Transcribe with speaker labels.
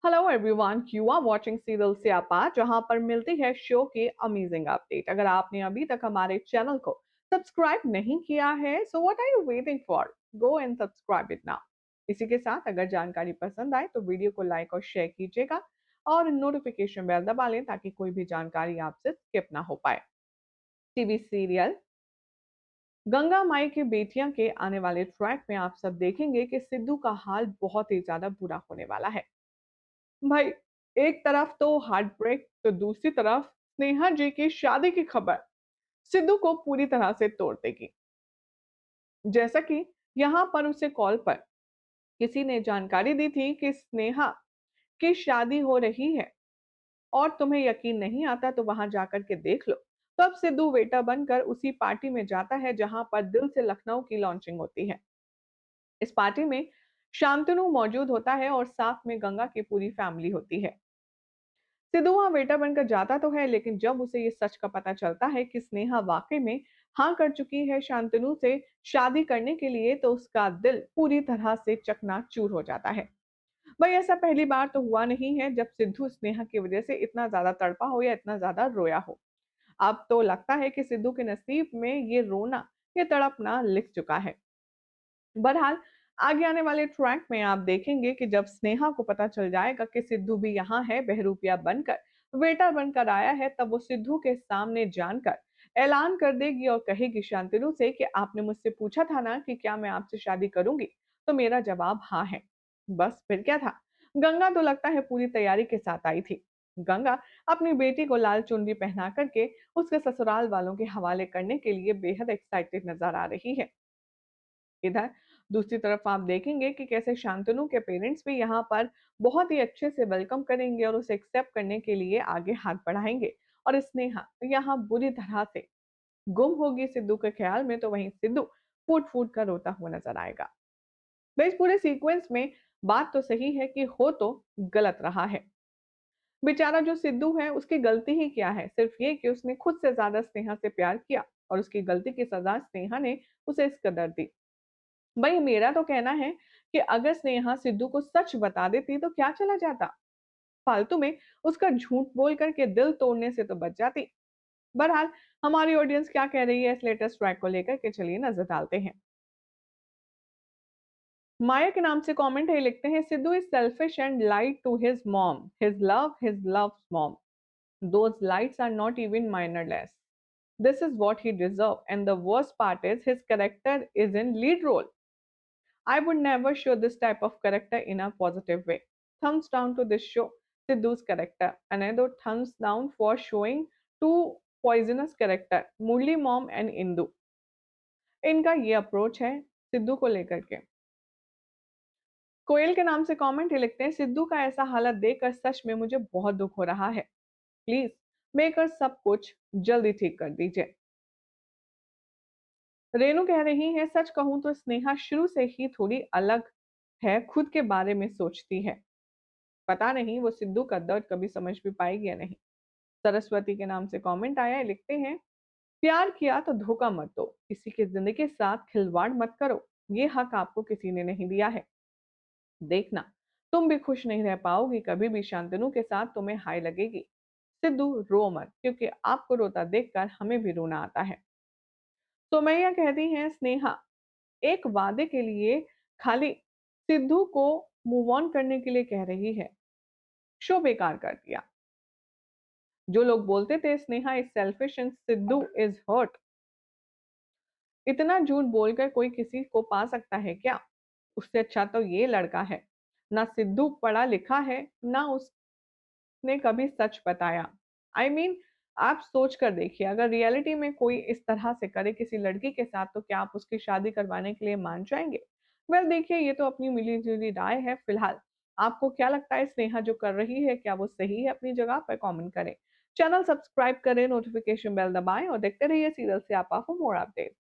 Speaker 1: Hello everyone, you are watching serial Syapa, जहां पर मिलती है शो की अमेजिंग अपडेट। अगर आपने अभी तक हमारे चैनल को सब्सक्राइब नहीं किया है, so what are you waiting for? Go and subscribe it now. इसी के साथ अगर जानकारी पसंद आए तो वीडियो को लाइक और शेयर कीजिएगा और नोटिफिकेशन बेल दबा लें ताकि कोई भी जानकारी आपसे स्किप ना हो पाए। टीवी सीरियल गंगा माई की बेटियां के आने वाले ट्रैक में आप सब देखेंगे कि सिद्धू का हाल बहुत ही ज्यादा बुरा होने वाला है। भाई, एक तरफ तो हार्ट ब्रेक तो दूसरी तरफ स्नेहा जी की शादी की खबर सिद्धू को पूरी तरह से तोड़ देगी। जैसा कि यहाँ पर उसे कॉल पर किसी ने जानकारी दी थी कि स्नेहा की शादी हो रही है और तुम्हें यकीन नहीं आता तो वहां जाकर के देख लो। तब सिद्धू वेटर बनकर उसी पार्टी में जाता है जहां पर दिल से लखनऊ की लॉन्चिंग होती है। इस पार्टी में शांतनु मौजूद होता है और साथ में गंगा की पूरी फैमिली होती है। सिद्धू वहां वेटर बनकर जाता तो है, लेकिन जब उसे ये सच का पता चलता है कि स्नेहा वाकई में हाँ कर चुकी है शांतनु से शादी करने के लिए, तो उसका दिल पूरी तरह से चकनाचूर हो जाता है। भाई, ऐसा पहली बार तो हुआ नहीं है जब सिद्धू स्नेहा की वजह से इतना ज्यादा तड़पा हो या इतना ज्यादा रोया हो। अब तो लगता है कि सिद्धू के नसीब में ये रोना, ये तड़पना लिख चुका है। बहरहाल, आगे आने वाले ट्रैक में आप देखेंगे कि जब स्नेहा को पता चल जाएगा कि सिद्धू भी यहाँ है, बहरूपिया बनकर वेटर बनकर आया है, तब वो सिद्धू के सामने जानकर ऐलान कर देगी और कहेगी शांतनु से कि आपने मुझसे पूछा था ना कि क्या मैं आपसे शादी करूंगी, तो मेरा जवाब हाँ है। बस फिर क्या था। गंगा तो लगता है पूरी तैयारी के साथ आई थी। गंगा अपनी बेटी को लाल चुनरी पहना करके उसके ससुराल वालों के हवाले करने के लिए बेहद एक्साइटेड नजर आ रही है। इधर दूसरी तरफ आप देखेंगे कि कैसे शांतनु के पेरेंट्स भी यहाँ पर बहुत ही अच्छे से वेलकम करेंगे और उसे एक्सेप्ट करने के लिए आगे हाथ बढ़ाएंगे। और स्नेहा यहाँ बुरी तरह से गुम होगी सिद्धू के ख्याल में, तो वहीं सिद्धू फूट फूट कर रोता हुआ नजर आएगा। तो इस पूरे सीक्वेंस में बात तो सही है कि हो तो गलत रहा है। बेचारा जो सिद्धू है, उसकी गलती ही क्या है? सिर्फ ये कि उसने खुद से ज्यादा स्नेहा से प्यार किया और उसकी गलती की सजा स्नेहा ने उसे इस कदर दी। भाई, मेरा तो कहना है कि अगर स्नेहा सिद्धू को सच बता देती तो क्या चला जाता? फालतू में उसका झूठ बोल करके दिल तोड़ने से तो बच जाती। बहरहाल, हमारी ऑडियंस क्या कह रही है इस लेटेस्ट ट्रैक को लेकर के, चलिए नजर डालते हैं। माया के नाम से कमेंट है, लिखते हैं Sidhu is selfish and lied to his loves mom. Those lights are not even माइनरलेस। This is what he deserved, and the worst part is his character is in lead role. I would never show this type of character in a positive way. Thumbs down to this show, Sidhu's character. Another thumbs down for showing two poisonous character, Murli Mom and Indu. इनका ये approach है सिद्धू को लेकर के। कोयल के नाम से comment ही लिखते हैं, सिद्धू का ऐसा हालत देखकर सच में मुझे बहुत दुख हो रहा है। प्लीज मेकर सब कुछ जल्दी ठीक कर दीजिए। रेनू कह रही है, सच कहूं तो स्नेहा शुरू से ही थोड़ी अलग है, खुद के बारे में सोचती है। पता नहीं वो सिद्धू का दर्द कभी समझ भी पाएगी या नहीं। सरस्वती के नाम से कमेंट आया है, लिखते हैं, प्यार किया तो धोखा मत दो, किसी की जिंदगी के साथ खिलवाड़ मत करो, ये हक आपको किसी ने नहीं दिया है। देखना, तुम भी खुश नहीं रह पाओगी कभी भी, शांतनु के साथ तुम्हें हाय लगेगी। सिद्धू रो मत, क्योंकि आपको रोता देखकर हमें भी रोना आता है। तो मैया कहती हैं, स्नेहा एक वादे के लिए खाली सिद्धू को मूव ऑन करने के लिए कह रही है। शो बेकार कर दिया। जो लोग बोलते थे Sneha is selfish and Sidhu is hurt, इतना झूठ बोलकर कोई किसी को पा सकता है क्या? उससे अच्छा तो ये लड़का है। ना सिद्धू पढ़ा लिखा है, ना उसने कभी सच बताया। आई I मीन आप सोच कर देखिए, अगर रियलिटी में कोई इस तरह से करे किसी लड़की के साथ, तो क्या आप उसकी शादी करवाने के लिए मान जाएंगे? वेल, देखिए, ये तो अपनी मिली जुली राय है। फिलहाल आपको क्या लगता है, स्नेहा जो कर रही है क्या वो सही है अपनी जगह पर? कमेंट करें। चैनल सब्सक्राइब करें, नोटिफिकेशन बेल दबाएं और देखते रहिए सीरियल से आप फॉर मोर अपडेट।